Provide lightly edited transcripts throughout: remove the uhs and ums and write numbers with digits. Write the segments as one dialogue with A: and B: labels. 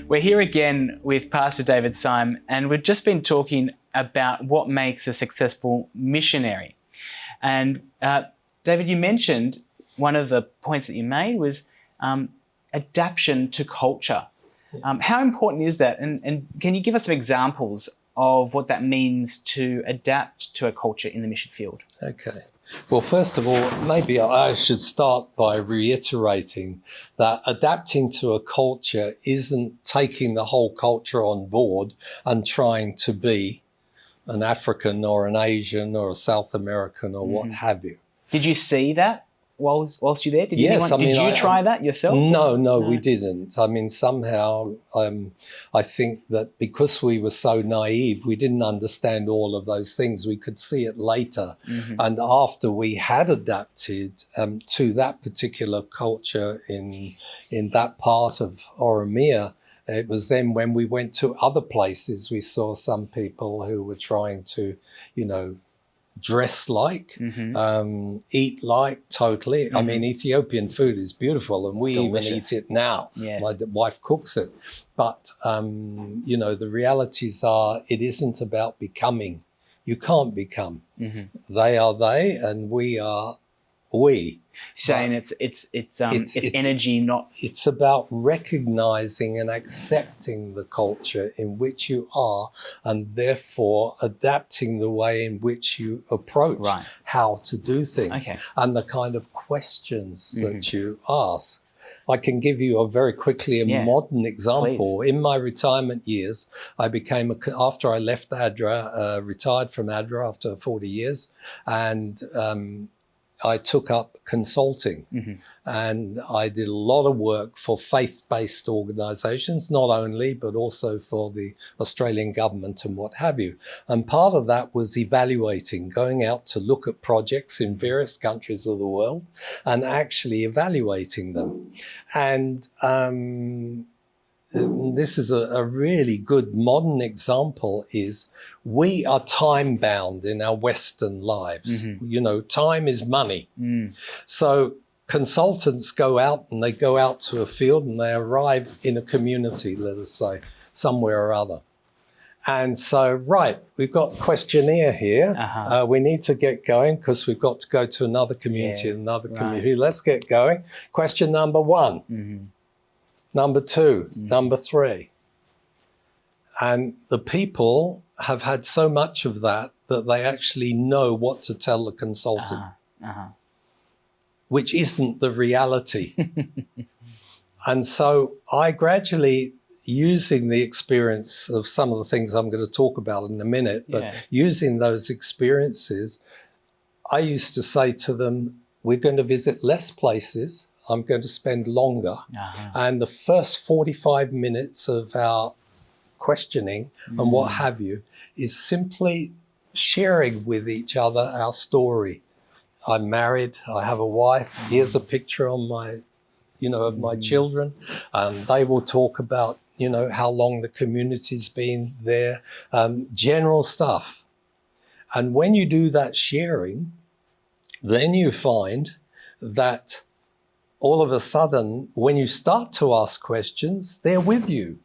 A: We're here again with Pastor David Syme, and we've just been talking about what makes a successful missionary. And David, you mentioned one of the points that you made was adaptation to culture. How important is that? And can you give us some examples of what that means to adapt to a culture in the mission field?
B: Okay. Well, first of all, maybe I should start by reiterating that adapting to a culture isn't taking the whole culture on board and trying to be an African or an Asian or a South American or what have you.
A: Did you see that whilst you're there? Did
B: Yes,
A: did you try that yourself?
B: No, we didn't. I mean, somehow I think that because we were so naive, we didn't understand all of those things. We could see it later. And after we had adapted to that particular culture in that part of Oromia, it was then when we went to other places, we saw some people who were trying to, dress like, eat like, totally. I mean, Ethiopian food is beautiful and we even eat it now.
A: Yes.
B: My wife cooks it. But, the realities are it isn't about becoming. You can't become. They are they and we are we.
A: Saying it's energy, not...
B: It's about recognizing and accepting the culture in which you are and therefore adapting the way in which you approach how to do things and the kind of questions that you ask. I can give you very quickly a modern example.
A: Please.
B: In my retirement years, I became, after I left ADRA, retired from ADRA after 40 years, and I took up consulting and I did a lot of work for faith-based organisations, not only, but also for the Australian government and what have you. And part of that was evaluating, going out to look at projects in various countries of the world and actually evaluating them. And this is a really good modern example is we are time bound in our Western lives. Time is money. So consultants go out and they go out to a field and they arrive in a community, let us say, somewhere or other. And so, we've got a questionnaire here. We need to get going because we've got to go to another community and another community. Let's get going. Question number 1. Number 2, number 3. And the people have had so much of that they actually know what to tell the consultant, which isn't the reality. And so I gradually, using the experience of some of the things I'm going to talk about in a minute, but using those experiences, I used to say to them, we're going to visit less places. I'm going to spend longer. And the first 45 minutes of our questioning and what have you is simply sharing with each other our story. I'm married, I have a wife, here's a picture on my, of my children. They will talk about, how long the community's been there, general stuff. And when you do that sharing, then you find that all of a sudden, when you start to ask questions, they're with you.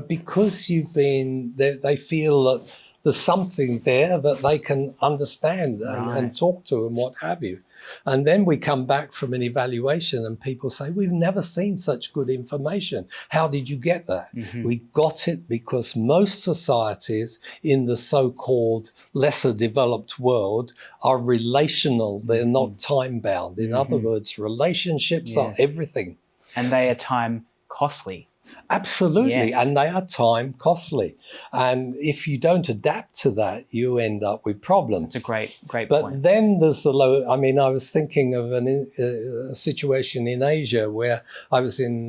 B: Because you've been there, they feel that there's something there that they can understand and talk to and what have you. And then we come back from an evaluation and people say, we've never seen such good information. How did you get that? We got it because most societies in the so-called lesser developed world are relational. They're not time bound. In other words, relationships are everything.
A: And they are time costly.
B: Absolutely. And they are time costly. And if you don't adapt to that, you end up with problems.
A: It's a great point.
B: But then there's the low. I mean, I was thinking of a situation in Asia where I was in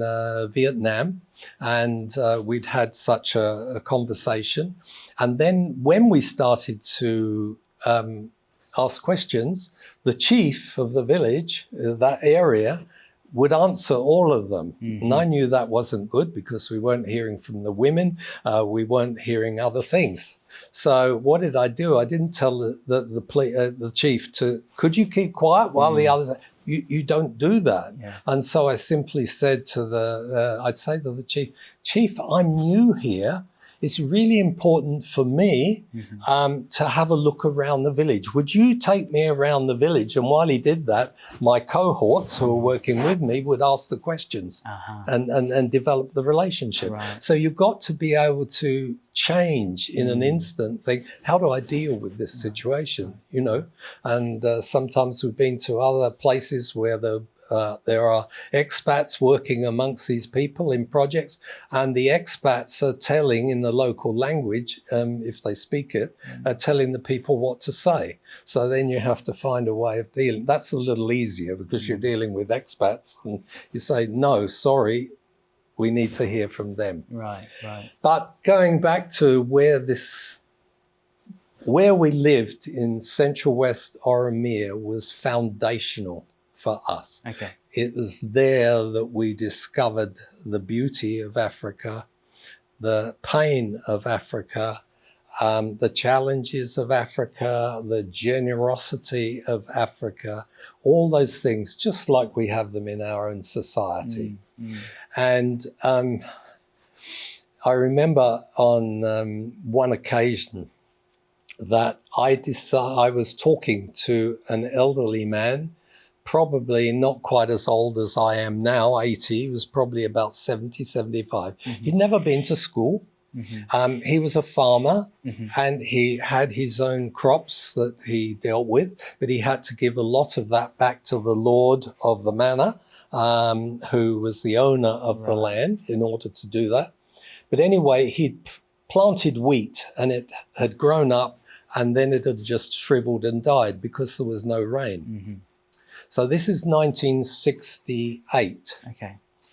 B: Vietnam and we'd had such a conversation. And then when we started to ask questions, the chief of the village, that area, would answer all of them. And I knew that wasn't good because we weren't hearing from the women, we weren't hearing other things. So what did I do? I didn't tell the chief to, could you keep quiet while the others, You don't do that.
A: Yeah.
B: And so I simply said to I'd say to the chief, I'm new here. It's really important for me to have a look around the village. Would you take me around the village? And while he did that, my cohorts who were working with me would ask the questions and develop the relationship.
A: Right.
B: So you've got to be able to change in an instant, think, how do I deal with this situation? You know, and sometimes we've been to other places where there are expats working amongst these people in projects, and the expats are telling in the local language, if they speak it, telling the people what to say. So then you have to find a way of dealing. That's a little easier because you're dealing with expats and you say, no, sorry, we need to hear from them.
A: Right, right.
B: But going back to where we lived in Central West Oromia was foundational for us.
A: Okay.
B: It was there that we discovered the beauty of Africa, the pain of Africa, the challenges of Africa, the generosity of Africa, all those things, just like we have them in our own society. And I remember on one occasion that I was talking to an elderly man, probably not quite as old as I am now, 80. He was probably about 70, 75. He'd never been to school. He was a farmer and he had his own crops that he dealt with, but he had to give a lot of that back to the Lord of the manor, who was the owner of the land, in order to do that. But anyway, he'd planted wheat and it had grown up and then it had just shriveled and died because there was no rain. So this is 1968.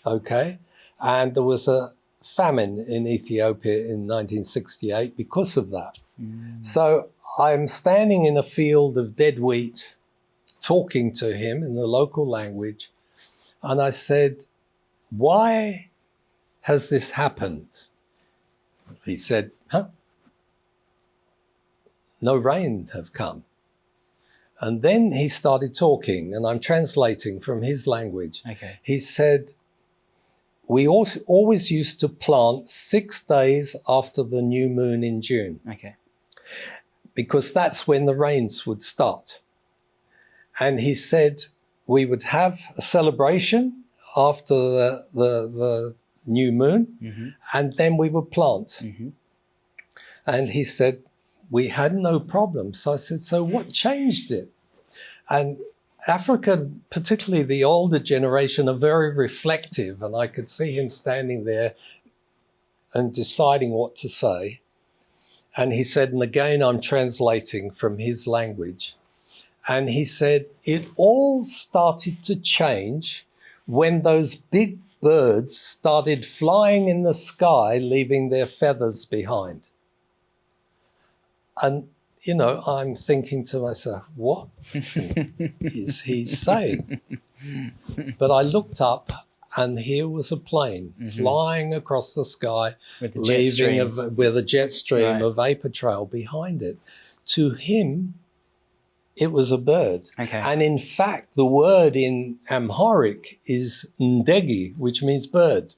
B: Okay. And there was a famine in Ethiopia in 1968 because of that. So I'm standing in a field of dead wheat, talking to him in the local language. And I said, why has this happened? He said, no rain have come. And then he started talking, and I'm translating from his language. He said, we always used to plant 6 days after the new moon in June. Because that's when the rains would start. And he said, we would have a celebration after the new moon, and then we would plant. And he said, we had no problem. So I said, so what changed it? And Africa, particularly the older generation, are very reflective. And I could see him standing there and deciding what to say. And he said, and again, I'm translating from his language. And he said, it all started to change when those big birds started flying in the sky, leaving their feathers behind. And, you know, I'm thinking to myself, what is he saying? But I looked up and here was a plane flying across the sky, with a jet stream, a vapor trail behind it. To him, it was a bird. And in fact, the word in Amharic is ndegi, which means bird.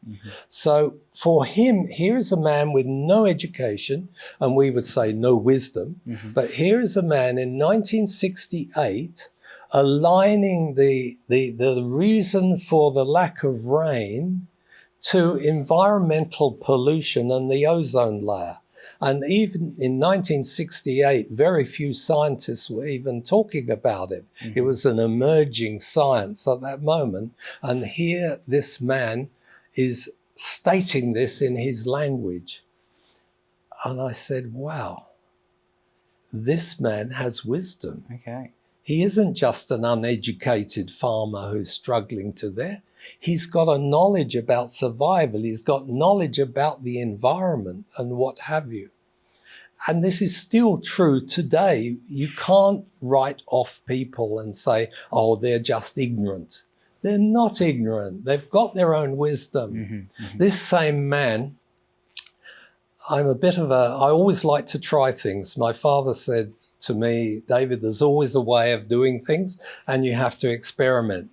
B: So for him, here is a man with no education, and we would say no wisdom, but here is a man in 1968 aligning the reason for the lack of rain to environmental pollution and the ozone layer. And even in 1968, very few scientists were even talking about it. It was an emerging science at that moment. And here this man is stating this in his language. And I said, wow, this man has wisdom. He isn't just an uneducated farmer who's struggling to there. He's got a knowledge about survival. He's got knowledge about the environment and what have you. And this is still true today. You can't write off people and say, oh, they're just ignorant. They're not ignorant. They've got their own wisdom. This same man, I always like to try things. My father said to me, David, there's always a way of doing things and you have to experiment.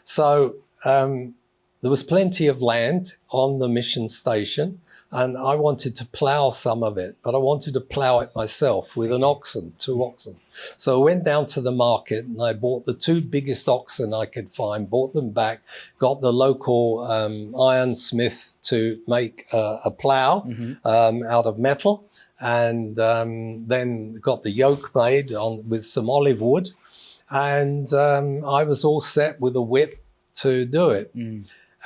B: So there was plenty of land on the mission station and I wanted to plough some of it, but I wanted to plough it myself with two oxen. So I went down to the market and I bought the 2 biggest oxen I could find, bought them back, got the local ironsmith to make a plough out of metal, and then got the yoke made with some olive wood, and I was all set with a whip to do it.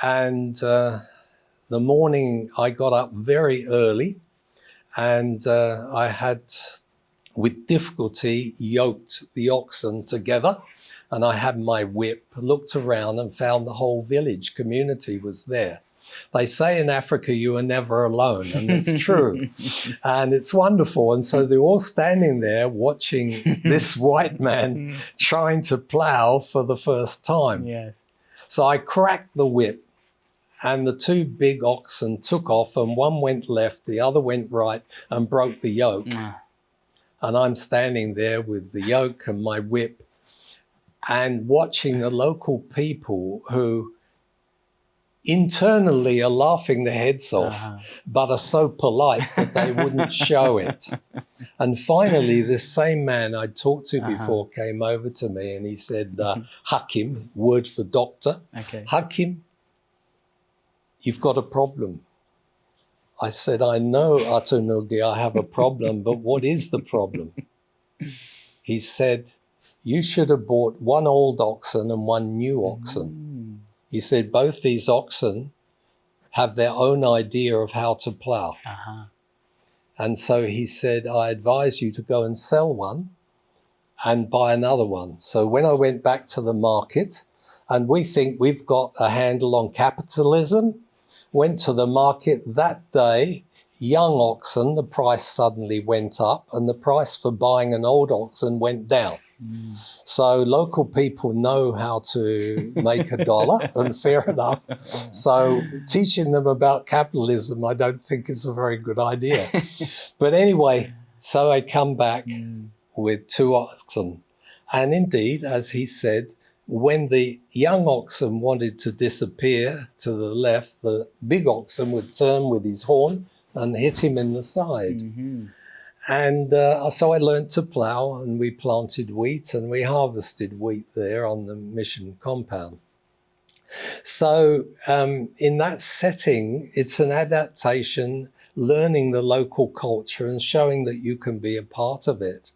B: And the morning I got up very early and I had, with difficulty, yoked the oxen together, and I had my whip, looked around and found the whole village community was there. They say in Africa you are never alone, and it's true. And it's wonderful. And so they're all standing there watching this white man trying to plow for the first time.
A: Yes.
B: So I cracked the whip and the 2 big oxen took off, and one went left, the other went right and broke the yoke. And I'm standing there with the yoke and my whip and watching the local people who internally are laughing their heads off, but are so polite that they wouldn't show it. And finally, this same man I'd talked to before came over to me and he said, Hakim, word for doctor, Hakim, you've got a problem. I said, I know, Atunugi, I have a problem, but what is the problem? He said, you should have bought 1 old oxen and 1 new oxen. He said, both these oxen have their own idea of how to plough. And so he said, I advise you to go and sell one and buy another one. So when I went back to the market, and we think we've got a handle on capitalism, went to the market that day, young oxen, the price suddenly went up and the price for buying an old oxen went down. So local people know how to make a dollar, and fair enough. So teaching them about capitalism, I don't think is a very good idea. But anyway, so I come back with 2 oxen. And indeed, as he said, when the young oxen wanted to disappear to the left, the big oxen would turn with his horn and hit him in the side. And so I learned to plough, and we planted wheat and we harvested wheat there on the mission compound. So in that setting, it's an adaptation, learning the local culture and showing that you can be a part of it.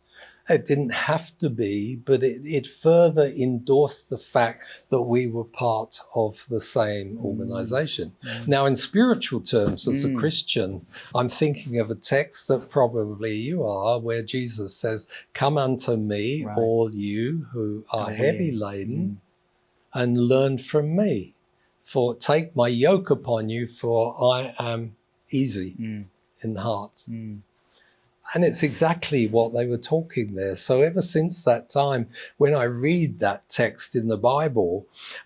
B: It didn't have to be, but it further endorsed the fact that we were part of the same organization. Now, in spiritual terms, as a Christian, I'm thinking of a text that probably you are, where Jesus says, come unto me, all you who are heavy laden, and learn from me. For take my yoke upon you, for I am easy in heart. And it's exactly what they were talking there. So ever since that time, when I read that text in the Bible,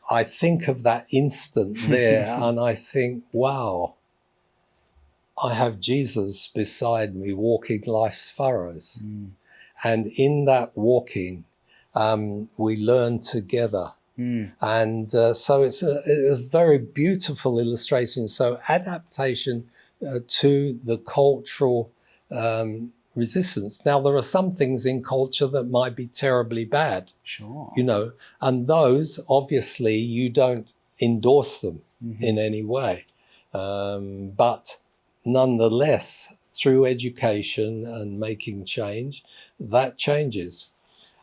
B: I think of that instant there and I think, wow, I have Jesus beside me walking life's furrows. And in that walking, we learn together. And so it's a very beautiful illustration. So adaptation to the cultural resistance. Now, there are some things in culture that might be terribly bad, you know, and those, obviously, you don't endorse them in any way. But nonetheless, through education and making change, that changes.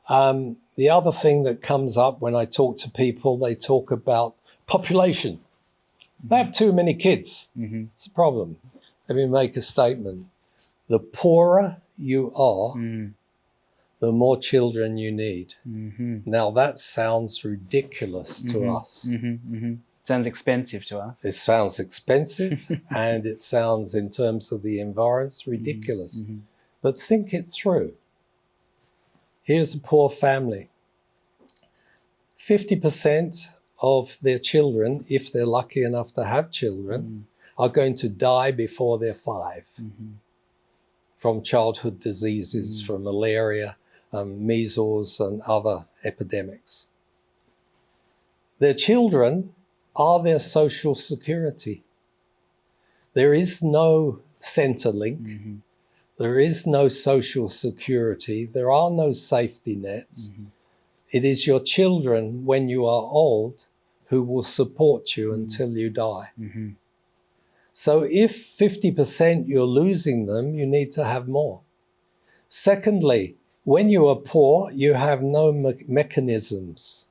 B: The other thing that comes up when I talk to people, they talk about population. They have too many kids. It's a problem. Let me make a statement. The poorer you are, the more children you need. Now, that sounds ridiculous to us.
A: Sounds expensive to us.
B: It sounds expensive, and it sounds, in terms of the environment, ridiculous. But think it through. Here's a poor family. 50% of their children, if they're lucky enough to have children, are going to die before they're 5. from childhood diseases, from malaria, measles and other epidemics. Their children are their social security. There is no Centrelink. There is no social security. There are no safety nets. It is your children, when you are old, who will support you until you die. So if 50% you're losing them, you need to have more. Secondly, when you are poor, you have no mechanisms.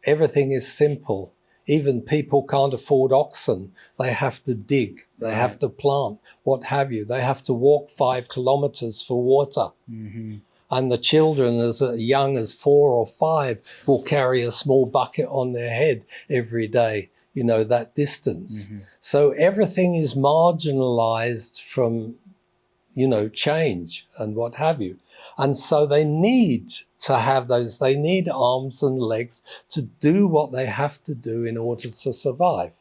B: Everything is simple. Even people can't afford oxen. They have to dig, they have to plant, what have you. They have to walk 5 kilometers for water. And the children as young as 4 or 5 will carry a small bucket on their head every day, you know, that distance. So everything is marginalized from, you know, change and what have you. And so they need to have those, they need arms and legs to do what they have to do in order to survive.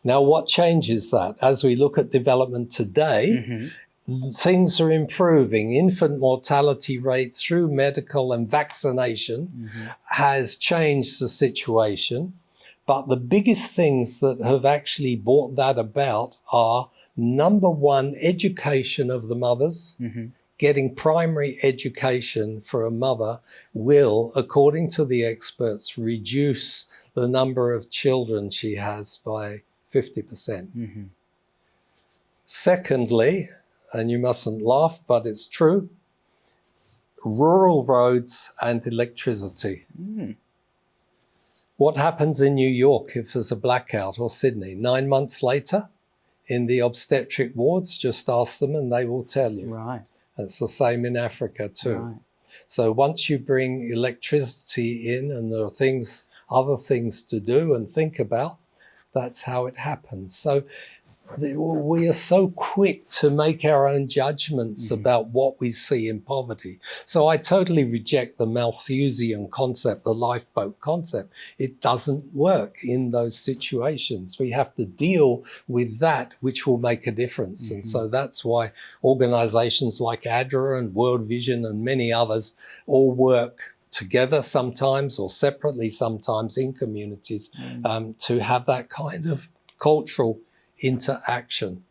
B: Now, what changes that? As we look at development today, things are improving. Infant mortality rate through medical and vaccination has changed the situation. But the biggest things that have actually brought that about are, number one, education of the mothers. Getting primary education for a mother will, according to the experts, reduce the number of children she has by 50%. Secondly, and you mustn't laugh, but it's true, rural roads and electricity. What happens in New York if there's a blackout, or Sydney? 9 months later, in the obstetric wards, just ask them and they will tell you. It's the same in Africa too. So once you bring electricity in and there are other things to do and think about, that's how it happens. So we are so quick to make our own judgments about what we see in poverty. So I totally reject the Malthusian concept, the lifeboat concept. It doesn't work in those situations. We have to deal with that which will make a difference. And so that's why organizations like ADRA and World Vision and many others all work together sometimes or separately sometimes in communities to have that kind of cultural interaction.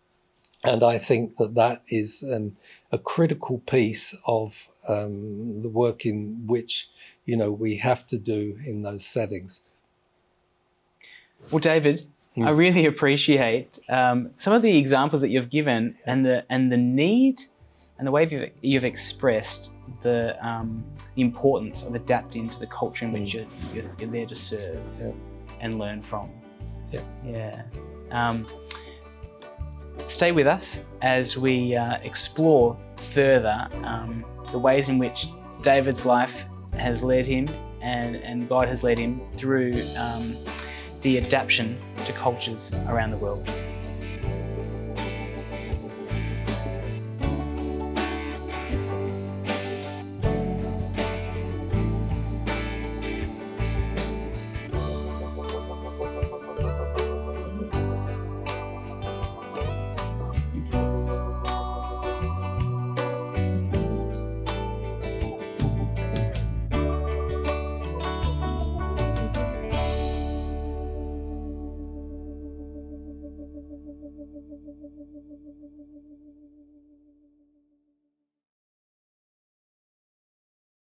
B: And I think that that is a critical piece of the work in which, you know, we have to do in those settings.
A: Well, David, I really appreciate some of the examples that you've given and the need and the way you've expressed the importance of adapting to the culture in which you're there to serve and learn from. Stay with us as we explore further the ways in which David's life has led him and God has led him through the adaptation to cultures around the world.